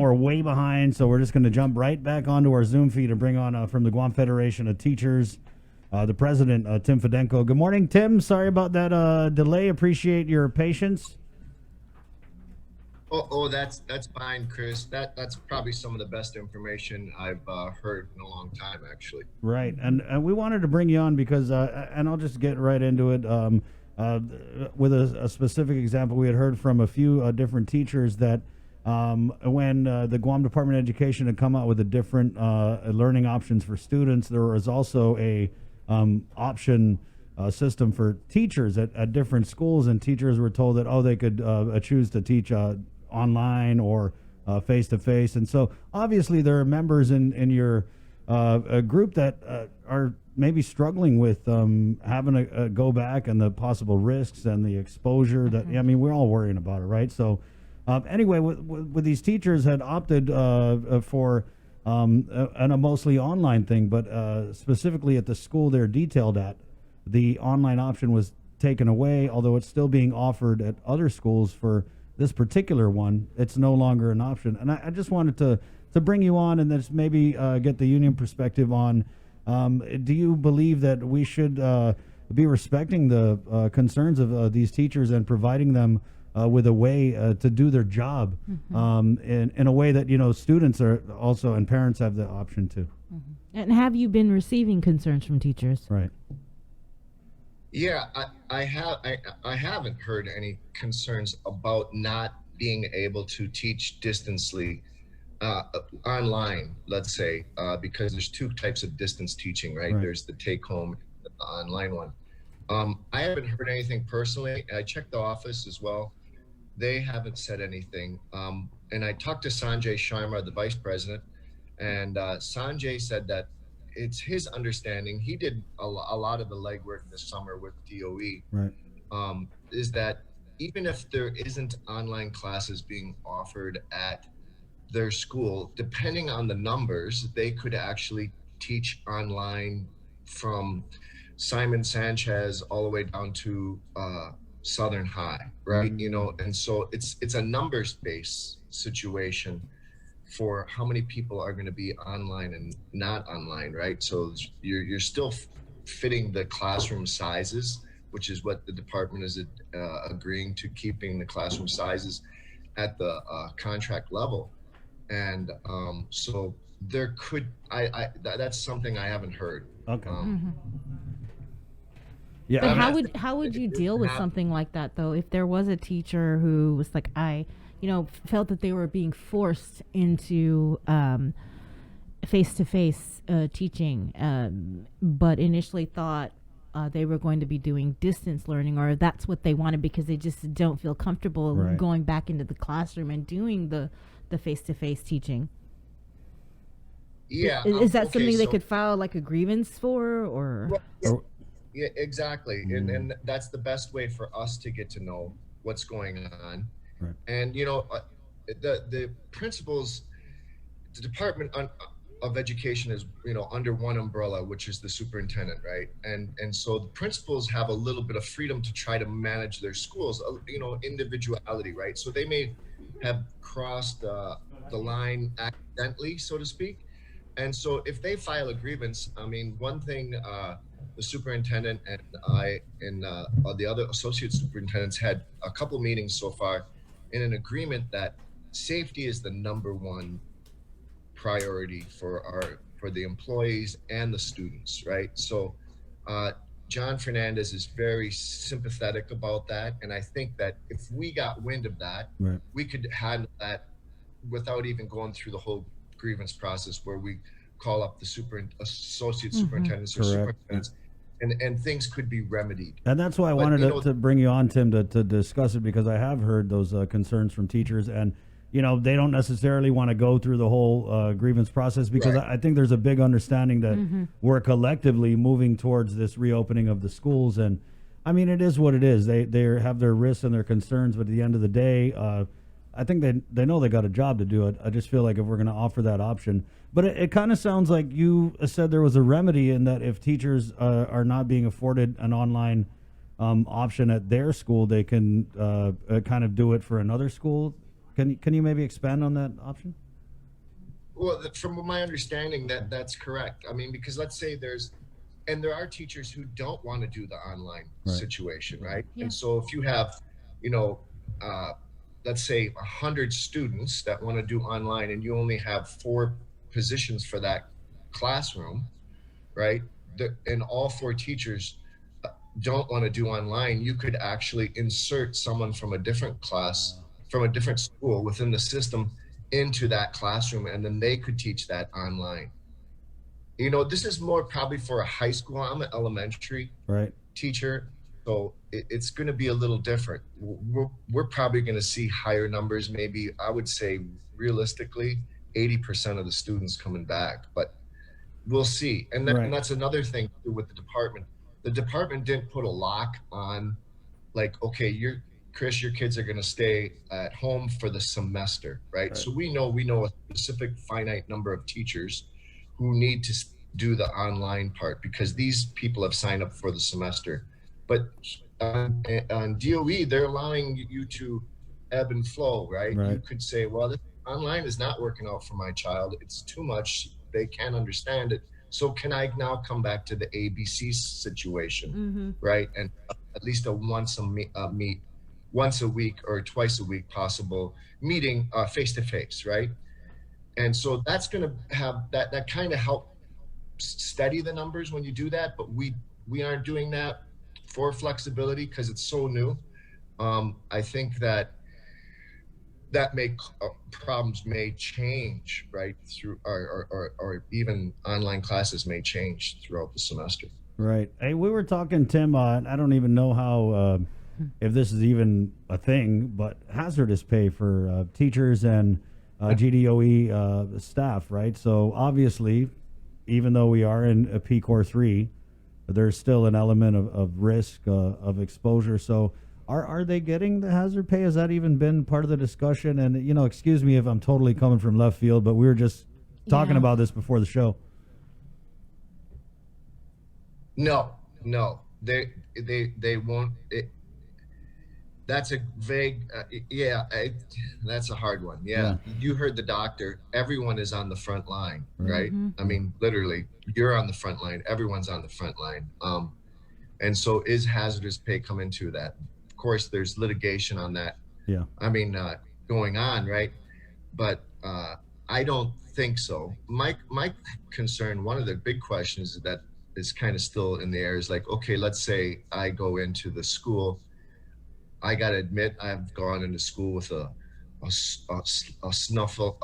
we're way behind, so we're just going to jump right back onto our Zoom feed and bring on from the Guam Federation of Teachers, the president, Tim Fedenko. Good morning, Tim. Sorry about that delay. Appreciate your patience. That's fine, Chris. That's probably some of the best information I've heard in a long time, actually. Right, and we wanted to bring you on because, and I'll just get right into it. With a specific example, we had heard from a few different teachers that when the Guam Department of Education had come out with a different learning options for students, there was also a option system for teachers at different schools, and teachers were told that they could choose to teach online or face-to-face. And so obviously there are members in your a group that are maybe struggling with having to go back and the possible risks and the exposure that, I mean, we're all worrying about it, right? So anyway, with these teachers had opted for a mostly online thing, but specifically at the school they're detailed at, the online option was taken away, although it's still being offered at other schools. For this particular one, it's no longer an option. And I just wanted to bring you on and just maybe get the union perspective on, do you believe that we should be respecting the concerns of these teachers and providing them with a way to do their job in a way that, students are also, and parents have the option to? And have you been receiving concerns from teachers? Right. Yeah, I haven't heard any concerns about not being able to teach distantly online, let's say, because there's two types of distance teaching, right? There's the take home, the online one. I haven't heard anything personally. I checked the office as well. They haven't said anything. And I talked to Sanjay Sharma, the vice president, and Sanjay said that it's his understanding, he did a lot of the legwork this summer with DOE, is that even if there isn't online classes being offered at their school, depending on the numbers, they could actually teach online from Simon Sanchez all the way down to Southern High, right? And so it's a numbers-based situation for how many people are going to be online and not online, right? So you're still fitting the classroom sizes, which is what the department is agreeing to, keeping the classroom sizes at the contract level. And so there could, that's something I haven't heard. Okay. Yeah. But how would you deal with something like that, though, if there was a teacher who was like, felt that they were being forced into face-to-face teaching, but initially thought they were going to be doing distance learning, or that's what they wanted because they just don't feel comfortable going back into the classroom and doing the face-to-face teaching? Yeah. Is that something they could file like a grievance for, or? Yeah, exactly. And that's the best way for us to get to know what's going on. Right. And, the principals, the Department of Education is, under one umbrella, which is the superintendent, right? And so the principals have a little bit of freedom to try to manage their schools, individuality, right? So they may have crossed the line accidentally, so to speak. And so if they file a grievance, I mean, one thing the superintendent and I and the other associate superintendents had a couple meetings so far in an agreement that safety is the number one priority for the employees and the students, right? So John Fernandez is very sympathetic about that, and I think that if we got wind of that, we could handle that without even going through the whole grievance process where we call up the associate superintendents or superintendents, and things could be remedied. And that's why I wanted to bring you on, Tim, to discuss it, because I have heard those concerns from teachers, and they don't necessarily want to go through the whole grievance process, because I think there's a big understanding that we're collectively moving towards this reopening of the schools. And I mean, it is what it is. They have their risks and their concerns, but at the end of the day, I think they know they got a job to do it. I just feel like if we're going to offer that option, but it kind of sounds like you said there was a remedy in that if teachers are not being afforded an online option at their school, they can kind of do it for another school. Can you maybe expand on that option? Well, from my understanding, that's correct. I mean, because let's say there are teachers who don't want to do the online situation, right? Yeah. And so if you have, you know, uh, let's say 100 students that want to do online, and you only have 4 positions for that classroom, right? And all 4 teachers don't want to do online, you could actually insert someone from a different class, from a different school within the system into that classroom, and then they could teach that online. This is more probably for a high school. I'm an elementary teacher, so it's going to be a little different. We're probably going to see higher numbers. Maybe I would say realistically 80% of the students coming back, but we'll see. And that's another thing too with the department. The department didn't put a lock on, like, okay, Chris, your kids are going to stay at home for the semester, right? So we know a specific finite number of teachers who need to do the online part because these people have signed up for the semester. But on DOE, they're allowing you to ebb and flow, right? You could say, well, this online is not working out for my child. It's too much. They can't understand it. So can I now come back to the ABC situation, right? And at least a once a week or twice a week possible meeting face-to-face, right? And so that's going to have that kind of help steady the numbers when you do that, but we aren't doing that for flexibility because it's so new. I think that problems may change, right, through or even online classes may change throughout the semester. Right. Hey, we were talking, Tim, I don't even know how if this is even a thing, but hazardous pay for teachers and GDOE staff, right? So obviously, even though we are in a P Core 3, there's still an element of risk of exposure. So are they getting the hazard pay? Has that even been part of the discussion? And, excuse me if I'm totally coming from left field, but we were just talking about this before the show. No, they won't. That's a vague, that's a hard one. Yeah. You heard the doctor. Everyone is on the front line, right? I mean, literally, you're on the front line. Everyone's on the front line. And so is hazardous pay come into that? Of course, there's litigation on that. Yeah. I mean, going on, right? But I don't think so. My concern, one of the big questions that is kind of still in the air is like, okay, let's say I go into the school. I got to admit, I've gone into school with a sniffle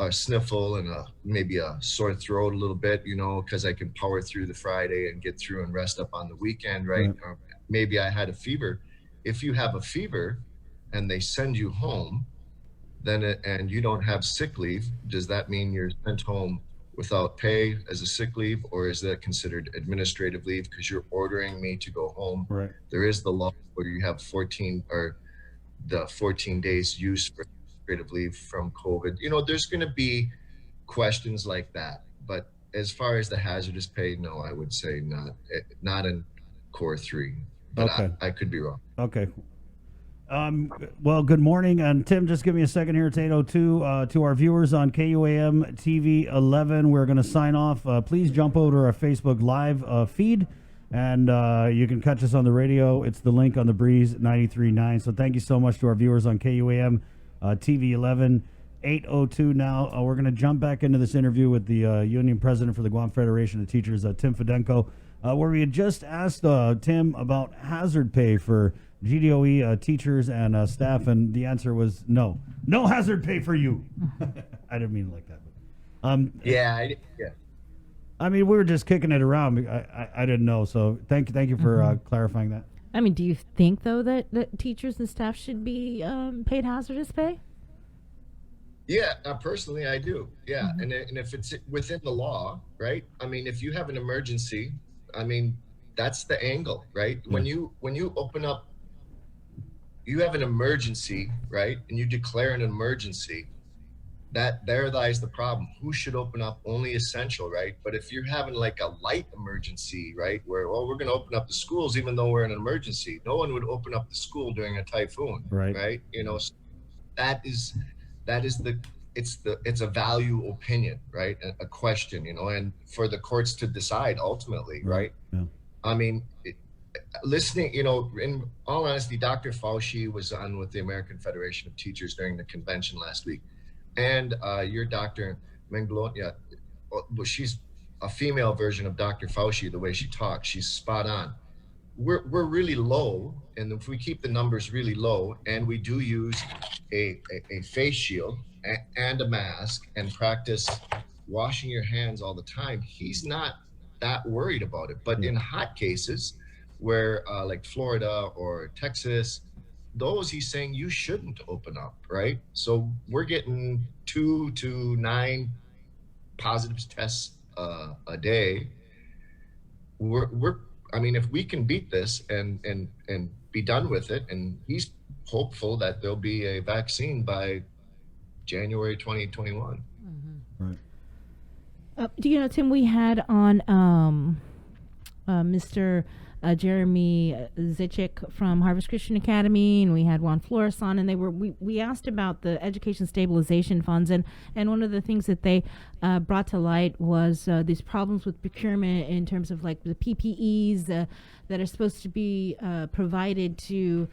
and maybe a sore throat a little bit, because I can power through the Friday and get through and rest up on the weekend, right? Maybe I had a fever. If you have a fever and they send you home, and you don't have sick leave, does that mean you're sent home without pay as a sick leave, or is that considered administrative leave because you're ordering me to go home? Right. There is the law where you have 14 days use for administrative leave from COVID. There's going to be questions like that. But as far as the hazardous pay, no, I would say not in Core 3. But okay. I could be wrong. Okay. Well, good morning. And Tim, just give me a second here. It's 8:02. To our viewers on KUAM TV 11, we're going to sign off. Please jump over to our Facebook Live feed, and you can catch us on the radio. It's the link on the Breeze 93.9. So thank you so much to our viewers on KUAM TV 11. 8:02 now. We're going to jump back into this interview with the union president for the Guam Federation of Teachers, Tim Fedenko, where we had just asked Tim about hazard pay for GDOE teachers and staff, and the answer was no hazard pay for you. I didn't mean it like that. But, yeah. I mean, we were just kicking it around. I didn't know, so thank you for clarifying that. I mean, do you think though that teachers and staff should be paid hazardous pay? Yeah, personally, I do. Yeah, and if it's within the law, right? I mean, if you have an emergency, I mean, that's the angle, right? When you open up. You have an emergency, right? And you declare an emergency, there lies the problem. Who should open up? Only essential, right? But if you're having like a light emergency, right? Where, we're going to open up the schools even though we're in an emergency. No one would open up the school during a typhoon, right? So that is it's a value opinion, right? A question, and for the courts to decide ultimately, right? Yeah. I mean, listening, in all honesty, Dr. Fauci was on with the American Federation of Teachers during the convention last week, and your Dr. Menglo, yeah, well, she's a female version of Dr. Fauci. The way she talks, she's spot on. We're really low, and if we keep the numbers really low, and we do use a face shield and a mask and practice washing your hands all the time, he's not that worried about it. But in hot cases, where like Florida or Texas, those he's saying you shouldn't open up, right? So we're getting 2 to 9 positive tests a day. I mean, if we can beat this and be done with it, and he's hopeful that there'll be a vaccine by January 2021. Right. Do you know, Tim, we had on Mr. Jeremy Zichik from Harvest Christian Academy, and we had Juan Flores on, and we asked about the education stabilization funds, and one of the things that they brought to light was these problems with procurement in terms of like the PPEs that are supposed to be provided to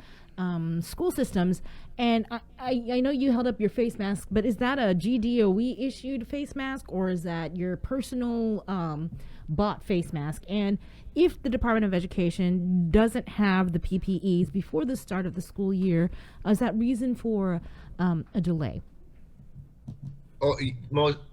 school systems. And I know you held up your face mask, but is that a GDOE issued face mask, or is that your personal bought face mask? And if the Department of Education doesn't have the PPEs before the start of the school year, is that reason for a delay? Oh,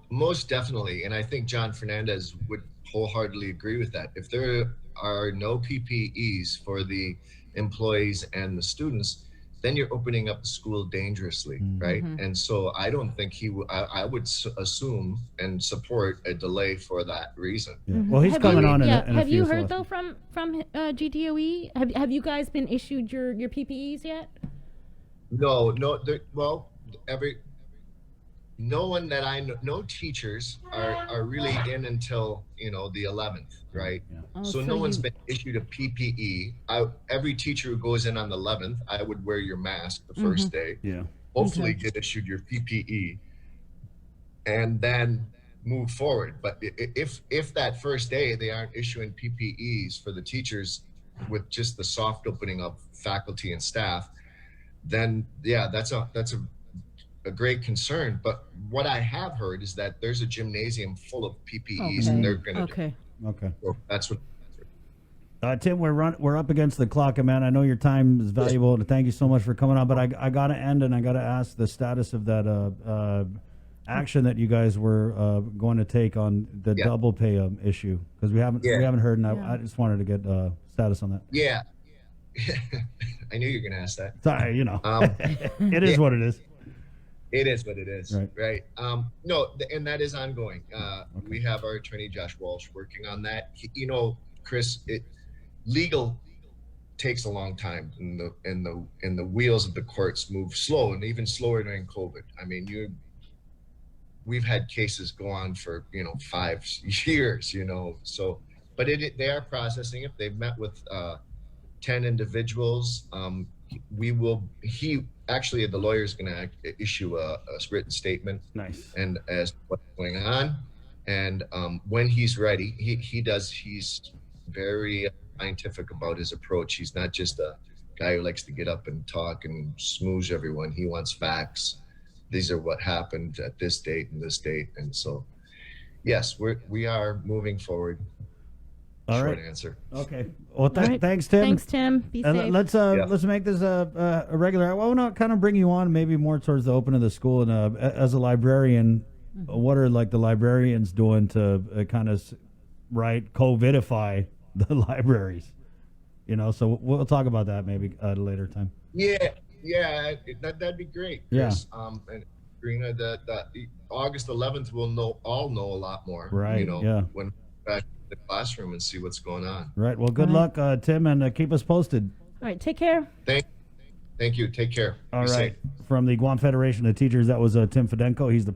most definitely. And I think John Fernandez would wholeheartedly agree with that. If there are no PPEs for the employees and the students, then you're opening up the school dangerously, right? And so I don't think I would assume and support a delay for that reason. Yeah. Well, he's coming on in a have few you heard slides. though from GDOE? Have you guys been issued your PPEs yet? No, well, no one that I know, no teachers are really in until the 11th, right? Yeah. Oh, so no one's been issued a PPE. Every teacher who goes in on the 11th, I would wear your mask the first day. Yeah. Hopefully get issued your PPE, and then move forward. But if that first day they aren't issuing PPEs for the teachers with just the soft opening of faculty and staff, then yeah, that's a great concern. But what I have heard is that there's a gymnasium full of PPEs, and they're going to Okay. So that's what. Tim, we're up against the clock, man. I know your time is valuable, and thank you so much for coming on. But I got to end, and I got to ask the status of that action that you guys were going to take on the double pay issue, because we haven't heard, and I just wanted to get status on that. Yeah, I knew you were going to ask that. Sorry, it is what it is. It is what it is, right? No, and that is ongoing. Okay. We have our attorney Josh Walsh working on that. Chris, legal takes a long time, and the wheels of the courts move slow, and even slower during COVID. I mean, we've had cases go on for 5 years, So, but they are processing it. They've met with 10 individuals. Actually, the lawyer is going to issue a written statement. Nice. And as what's going on, and when he's ready, he's very scientific about his approach. He's not just a guy who likes to get up and talk and smooze everyone. He wants facts. These are what happened at this date and this date, and so yes, we are moving forward. All Short right. answer. Okay. Well, right. Thanks, Tim. Thanks, Tim. Be safe. Let's make this a regular. I want to kind of bring you on, maybe more towards the open of the school. And as a librarian, what are like the librarians doing to kind of COVIDify the libraries? So we'll talk about that maybe at a later time. Yeah, that'd be great, Chris. Yeah. And Karina, the August 11th, we'll all know a lot more. Right. When back to the classroom and see what's going on. Right. Well, good luck, Tim, and keep us posted. All right. Take care. Thank you. Take care. All Be right. safe. From the Guam Federation of Teachers, that was Tim Fedenko. He's the